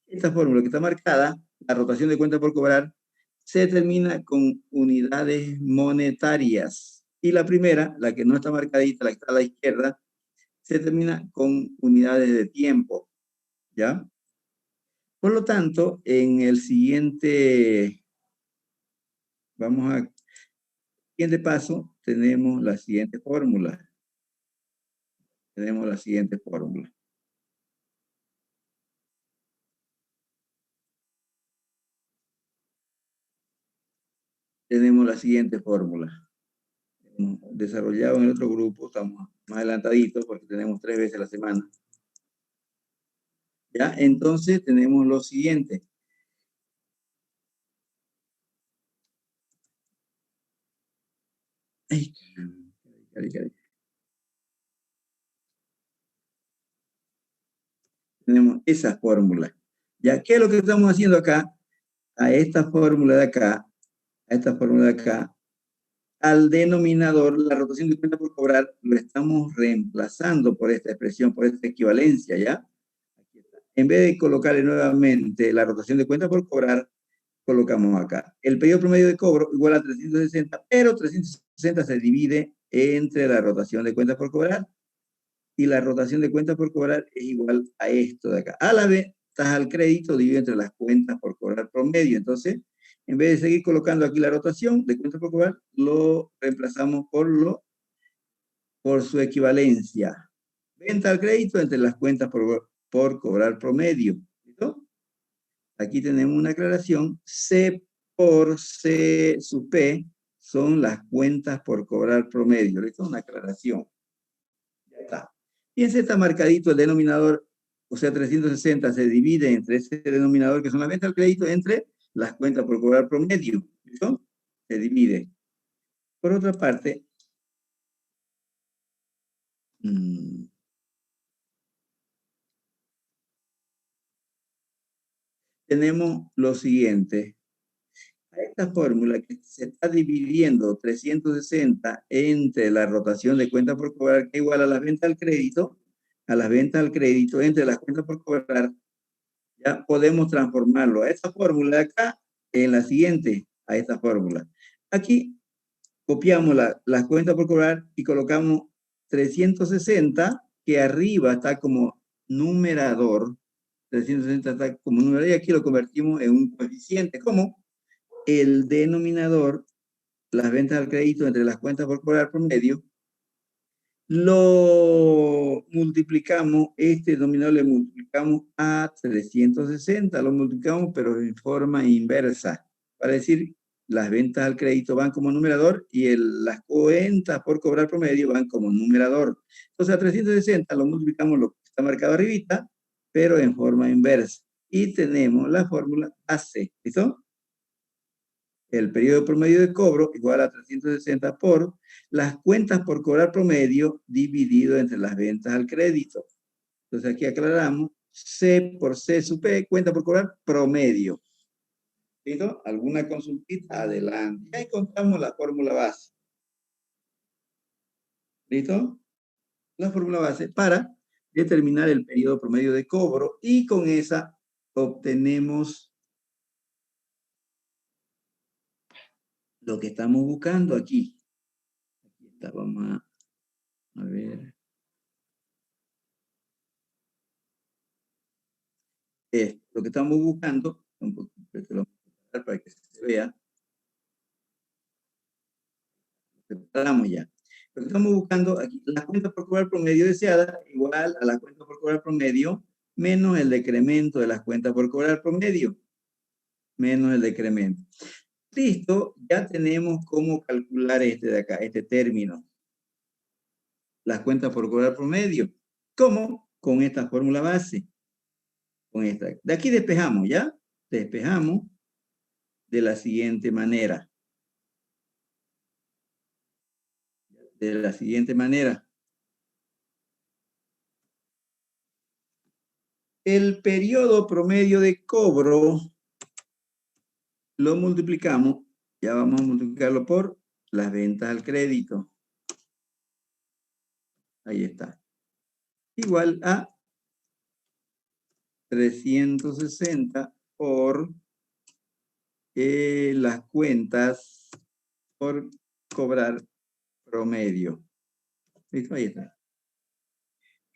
Esta fórmula que está marcada, la rotación de cuentas por cobrar, se determina con unidades monetarias. Y la primera, la que no está marcadita, la que está a la izquierda, se determina con unidades de tiempo, ¿ya? Por lo tanto, en el siguiente, siguiente paso, tenemos la siguiente fórmula. Tenemos la siguiente fórmula. Tenemos la siguiente fórmula. Desarrollado en el otro grupo, estamos más adelantaditos porque tenemos 3 veces a la semana. ¿Ya? Entonces tenemos lo siguiente. Ay, caray. Tenemos esa fórmula. ¿Ya? ¿Qué es lo que estamos haciendo acá? A esta fórmula de acá, al denominador, la rotación de cuenta por cobrar, lo estamos reemplazando por esta expresión, por esta equivalencia, ¿ya? Aquí está. En vez de colocarle nuevamente la rotación de cuenta por cobrar, colocamos acá. El periodo promedio de cobro igual a 360, pero 360 se divide entre la rotación de cuenta por cobrar, y la rotación de cuenta por cobrar es igual a esto de acá. A la vez, al crédito dividido entre las cuentas por cobrar promedio. Entonces, en vez de seguir colocando aquí la rotación de cuenta por cobrar, lo reemplazamos por su equivalencia. Venta al crédito entre las cuentas por cobrar promedio. ¿Listo? Aquí tenemos una aclaración. C por C sub P son las cuentas por cobrar promedio. ¿Listo? Una aclaración. Ya está. Fíjense, está marcadito el denominador, o sea, 360 se divide entre ese denominador que son las ventas al crédito entre las cuentas por cobrar promedio. ¿Listo? Se divide. Por otra parte, tenemos lo siguiente. A esta fórmula que se está dividiendo 360 entre la rotación de cuentas por cobrar, que es igual a las ventas al crédito, entre las cuentas por cobrar, ya podemos transformarlo a esta fórmula de acá en la siguiente, a esta fórmula. Aquí copiamos las cuentas por cobrar y colocamos 360, que arriba está como numerador. 360 está como numerador y aquí lo convertimos en un coeficiente. ¿Cómo? El denominador, las ventas al crédito entre las cuentas por cobrar promedio, lo multiplicamos, este denominador le multiplicamos a 360, lo multiplicamos pero en forma inversa, para decir las ventas al crédito van como numerador y las cuentas por cobrar promedio van como numerador. Entonces a 360 lo multiplicamos lo que está marcado arribita, pero en forma inversa. Y tenemos la fórmula AC, ¿listo? El periodo promedio de cobro igual a 360 por las cuentas por cobrar promedio dividido entre las ventas al crédito. Entonces aquí aclaramos C por C sub P, cuenta por cobrar promedio. ¿Listo? ¿Alguna consultita? Adelante. Y ahí encontramos la fórmula base. ¿Listo? La fórmula base para determinar el periodo promedio de cobro y con esa obtenemos lo que estamos buscando aquí. Aquí está, vamos a ver. Lo que estamos buscando, un poquito para que se vea. Preparamos ya. Lo que estamos buscando aquí, la cuenta por cobrar promedio deseada igual a la cuenta por cobrar promedio menos el decremento de las cuentas por cobrar promedio. Menos el decremento. Listo, ya tenemos cómo calcular este de acá, este término. Las cuentas por cobrar promedio. ¿Cómo? Con esta fórmula base. Con esta. De aquí despejamos, ¿ya? Despejamos de la siguiente manera. De la siguiente manera. El periodo promedio de cobro lo multiplicamos, ya vamos a multiplicarlo por las ventas al crédito. Ahí está. Igual a 360 por las cuentas por cobrar promedio. ¿Listo? Ahí está.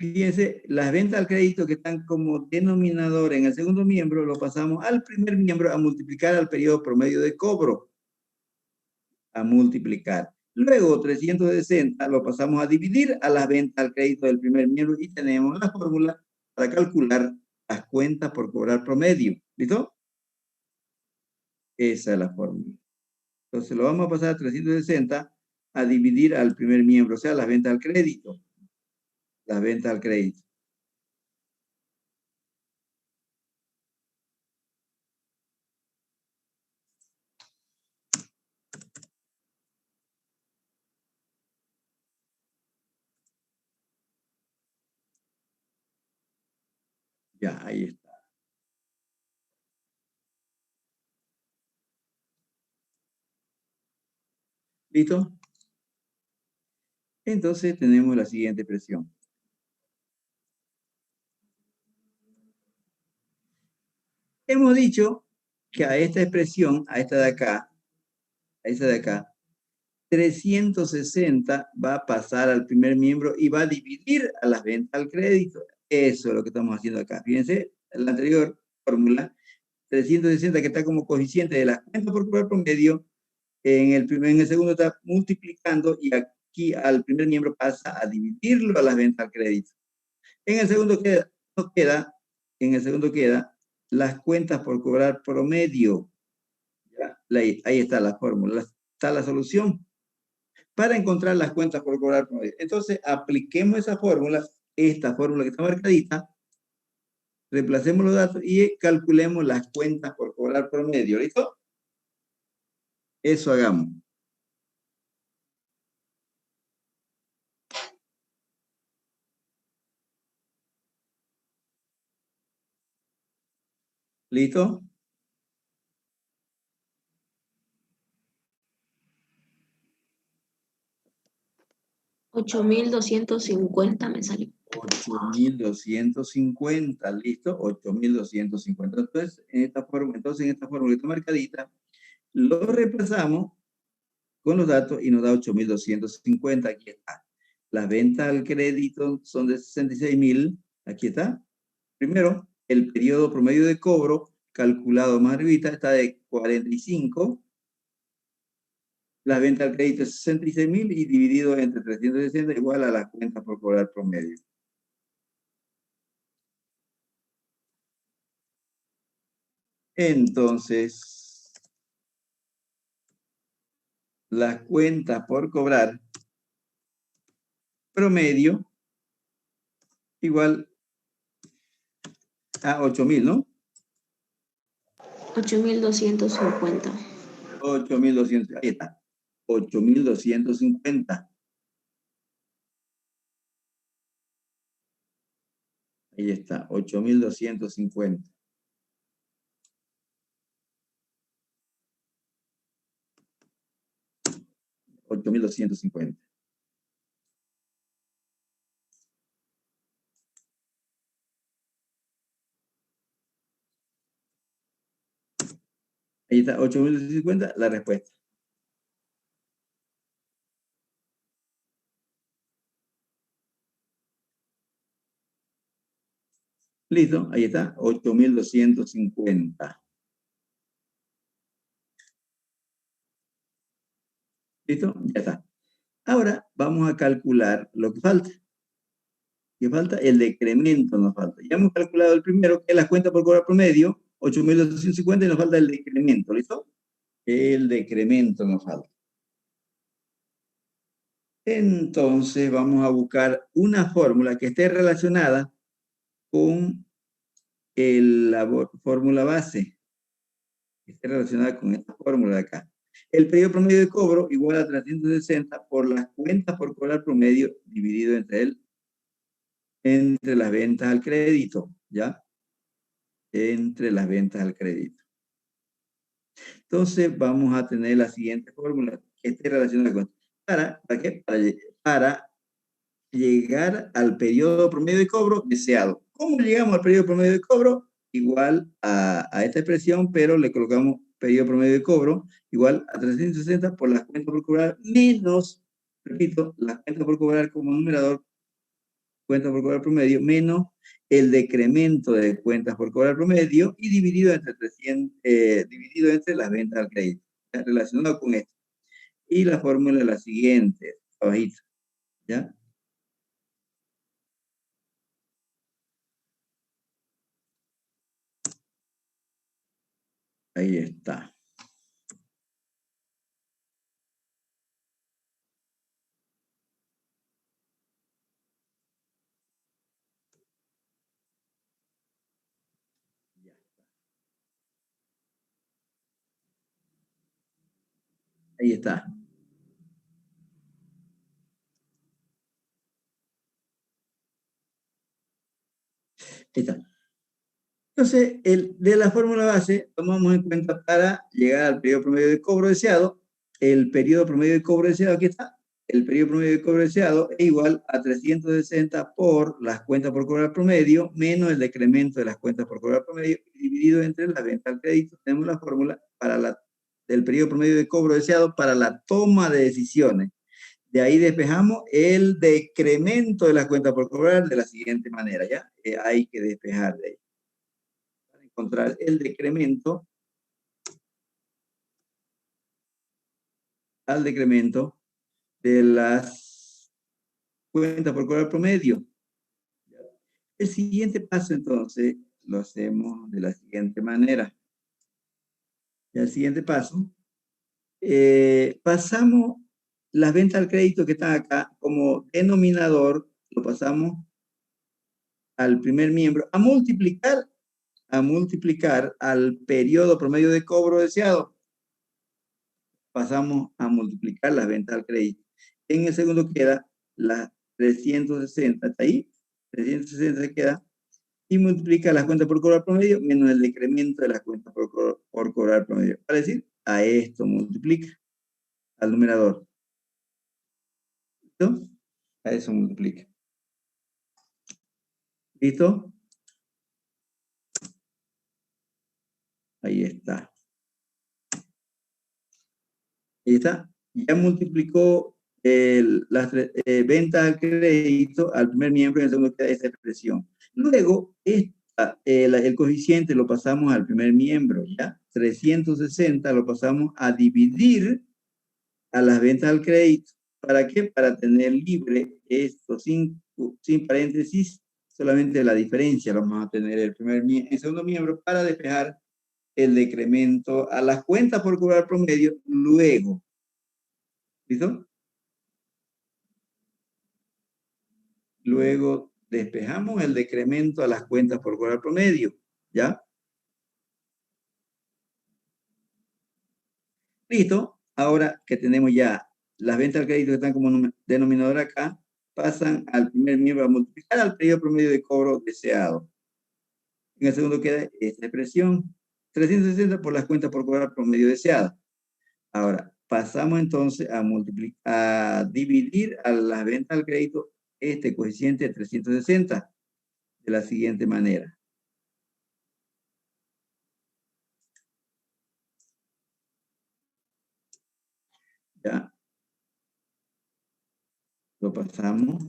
Fíjense, las ventas al crédito que están como denominador en el segundo miembro, lo pasamos al primer miembro a multiplicar al periodo promedio de cobro. A multiplicar. Luego, 360 lo pasamos a dividir a las ventas al crédito del primer miembro y tenemos la fórmula para calcular las cuentas por cobrar promedio. ¿Listo? Esa es la fórmula. Entonces, lo vamos a pasar a 360 a dividir al primer miembro, o sea, las ventas al crédito. Las ventas al crédito. Ya, ahí está. ¿Listo? Entonces tenemos la siguiente expresión. Hemos dicho que a esta expresión, a esta de acá, a esta de acá, 360 va a pasar al primer miembro y va a dividir a las ventas al crédito. Eso es lo que estamos haciendo acá. Fíjense, en la anterior fórmula, 360 que está como coeficiente de las cuentas por cobrar promedio, en el segundo está multiplicando y aquí al primer miembro pasa a dividirlo a las ventas al crédito. En el segundo queda las cuentas por cobrar promedio. ¿Ya? Ahí está la fórmula, está la solución para encontrar las cuentas por cobrar promedio. Entonces, apliquemos esa fórmula, esta fórmula que está marcadita, reemplacemos los datos y calculemos las cuentas por cobrar promedio. ¿Listo? Eso hagamos. ¿Listo? $8,250 me salió. 8,250, ¿listo? 8,250. Entonces, en esta fórmula que está marcadita, lo reemplazamos con los datos y nos da 8,250. Aquí está. Las ventas al crédito son de 66,000. Aquí está. Primero, el periodo promedio de cobro calculado más arribita está de 45. La venta al crédito es 66,000 y dividido entre 360 igual a la cuenta por cobrar promedio. Entonces, las cuentas por cobrar promedio igual a 8,000, ¿no? 8,250. 8,200, ahí está. 8,250. Ahí está, 8,250. $8,250. Ahí está, 8,250, la respuesta. Listo, ahí está, 8,250. ¿Listo? Ya está. Ahora vamos a calcular lo que falta. ¿Qué falta? El decremento nos falta. Ya hemos calculado el primero, que es la cuenta por cobrar promedio, 8,250, y nos falta el decremento. ¿Listo? El decremento nos falta. Entonces vamos a buscar una fórmula que esté relacionada con la fórmula base. Que esté relacionada con esta fórmula de acá. El periodo promedio de cobro igual a 360 por las cuentas por cobrar promedio dividido entre las ventas al crédito, ¿ya? Entre las ventas al crédito. Entonces vamos a tener la siguiente fórmula que esté relacionada con ¿para qué? Para llegar al periodo promedio de cobro deseado. ¿Cómo llegamos al periodo promedio de cobro? Igual a esta expresión, pero le colocamos periodo promedio de cobro igual a 360 por las cuentas por cobrar menos, repito, las cuentas por cobrar como numerador cuentas por cobrar promedio menos el decremento de cuentas por cobrar promedio y dividido entre, dividido entre las ventas al crédito, relacionado con esto. Y la fórmula es la siguiente, abajito, ¿ya? Ahí está. Ahí está. Ahí está. Entonces, de la fórmula base, tomamos en cuenta para llegar al periodo promedio de cobro deseado, el periodo promedio de cobro deseado, aquí está, el periodo promedio de cobro deseado es igual a 360 por las cuentas por cobrar promedio, menos el decremento de las cuentas por cobrar promedio, dividido entre la venta al crédito. Tenemos la fórmula para del periodo promedio de cobro deseado para la toma de decisiones. De ahí despejamos el decremento de las cuentas por cobrar de la siguiente manera, ¿ya? Hay que despejar de ahí. Para encontrar el decremento, al decremento de las cuentas por cobrar promedio. El siguiente paso, entonces, lo hacemos de la siguiente manera. Y el siguiente paso, pasamos las ventas al crédito que están acá como denominador, lo pasamos al primer miembro, a multiplicar al periodo promedio de cobro deseado. Pasamos a multiplicar las ventas al crédito. En el segundo queda las 360, ¿está ahí? 360 se queda, y multiplica las cuentas por cobrar promedio menos el decremento de las cuentas por cobrar promedio. Para decir, a esto multiplica, al numerador. ¿Listo? A eso multiplica. ¿Listo? Ahí está. Ahí está. Ya multiplicó las ventas al crédito al primer miembro y en el segundo queda esta expresión. Luego, el coeficiente lo pasamos al primer miembro, ¿ya? 360 lo pasamos a dividir a las ventas al crédito. ¿Para qué? Para tener libre esto sin paréntesis, solamente la diferencia lo vamos a tener el segundo miembro para despejar el decremento a las cuentas por cobrar promedio luego. ¿Listo? Luego despejamos el decremento a las cuentas por cobrar promedio, ¿ya? Listo. Ahora que tenemos ya las ventas al crédito que están como denominador acá, pasan al primer miembro a multiplicar al periodo promedio de cobro deseado. En el segundo queda esta expresión, 360 por las cuentas por cobrar promedio deseado. Ahora, pasamos entonces a dividir a las ventas al crédito este coeficiente de 360 de la siguiente manera. ¿Ya? Lo pasamos.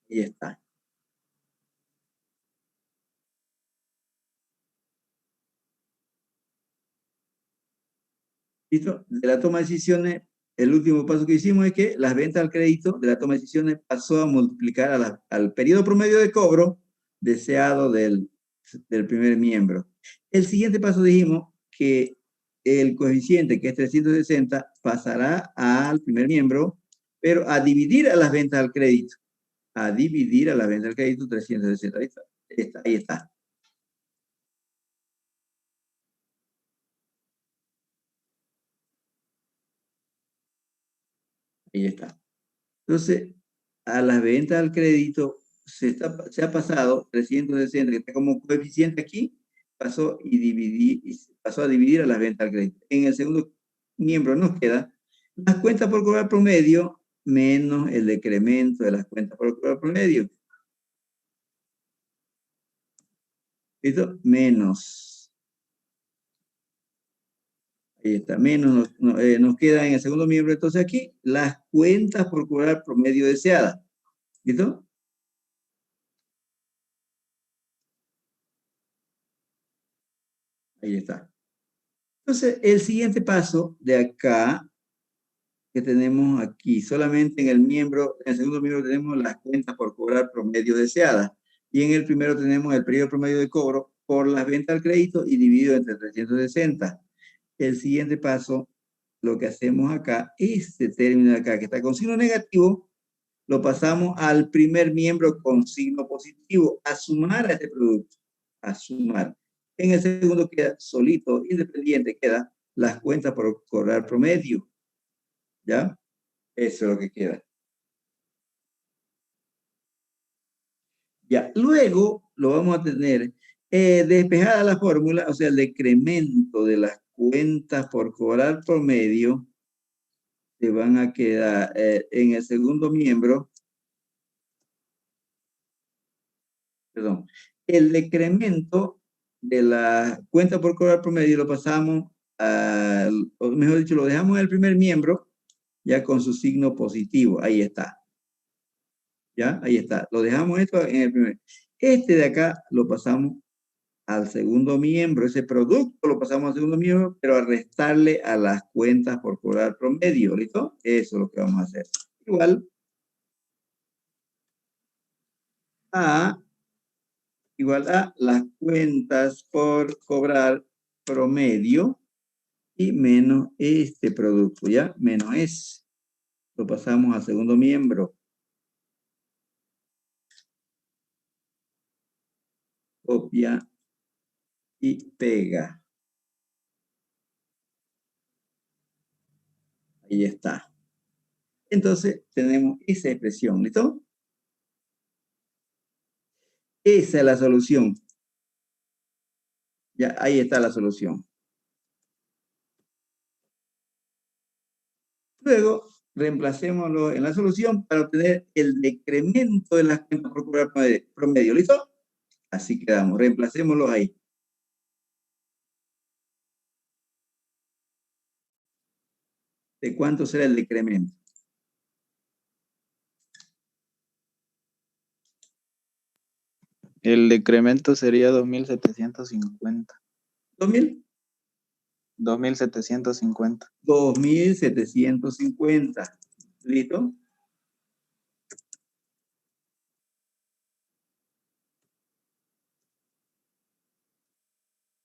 Y está. ¿Listo? De la toma de decisiones, el último paso que hicimos es que las ventas al crédito de la toma de decisiones pasó a multiplicar al periodo promedio de cobro deseado del primer miembro. El siguiente paso dijimos que el coeficiente, que es 360, pasará al primer miembro, pero a dividir a las ventas al crédito. A dividir a las ventas al crédito 360. Ahí está. Ahí está. Ahí está. Entonces, a las ventas al crédito se ha pasado 360, que está como coeficiente aquí, pasó a dividir a las ventas al crédito. En el segundo miembro nos queda las cuentas por cobrar promedio menos el decremento de las cuentas por cobrar promedio. ¿Listo? Menos. Ahí está, menos nos queda en el segundo miembro. Entonces aquí, las cuentas por cobrar promedio deseada. ¿Listo? Ahí está. Entonces, el siguiente paso de acá, que tenemos aquí, solamente en el miembro, en el segundo miembro tenemos las cuentas por cobrar promedio deseada. Y en el primero tenemos el periodo promedio de cobro por las ventas al crédito y dividido entre 360. El siguiente paso, lo que hacemos acá, este término de acá, que está con signo negativo, lo pasamos al primer miembro con signo positivo, a sumar a este producto, a sumar. En el segundo queda solito, independiente, queda las cuentas por cobrar promedio. ¿Ya? Eso es lo que queda. Ya, luego lo vamos a tener despejada la fórmula, o sea, el decremento de las cuentas por cobrar promedio se van a quedar en el segundo miembro. Perdón. El decremento de la cuenta por cobrar promedio lo pasamos o mejor dicho, lo dejamos en el primer miembro ya con su signo positivo. Ahí está. ¿Ya? Ahí está. Lo dejamos esto en el primer. Este de acá lo pasamos al segundo miembro. Ese producto lo pasamos al segundo miembro, pero a restarle a las cuentas por cobrar promedio. ¿Listo? Eso es lo que vamos a hacer. Igual a las cuentas por cobrar promedio y menos este producto, ¿ya? Menos ese. Lo pasamos al segundo miembro. Copia y pega. Ahí está. Entonces tenemos esa expresión, ¿listo? Esa es la solución. Ya, ahí está la solución. Luego, reemplacémoslo en la solución para obtener el decremento de las cuentas por cobrar promedio. ¿Listo? Así quedamos. Reemplacémoslo ahí. ¿De cuánto será el decremento? El decremento sería 2.750. ¿2.000? 2.750. 2.750. ¿Listo?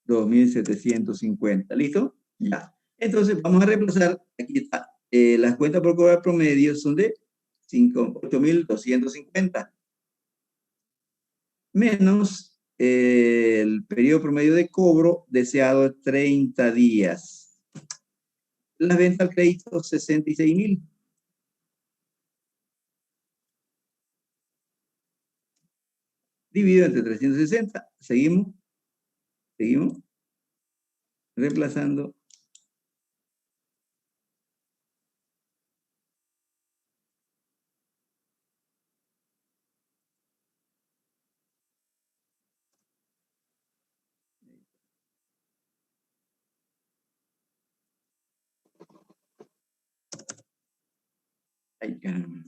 $2.750. ¿Listo? Ya. Entonces, vamos a reemplazar. Aquí está. Las cuentas por cobrar promedio son de 8.250. Menos el periodo promedio de cobro deseado de 30 días. La venta al crédito, 66.000. Dividido entre 360. Seguimos. Seguimos. Reemplazando. Ay, caramba.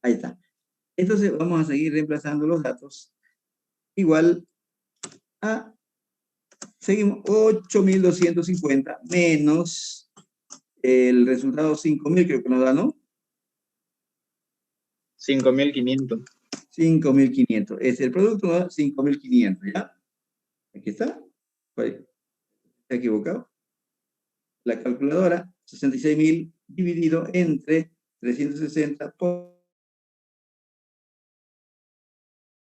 Ahí está. Entonces vamos a seguir reemplazando los datos. Igual a, seguimos 8.250 menos el resultado 5.000, creo que nos da, ¿no? 5.500. 5.500. Es el producto, ¿no? 5.500, ¿ya? Aquí está. ¿Está equivocado? La calculadora, 66.000 dividido entre 360 por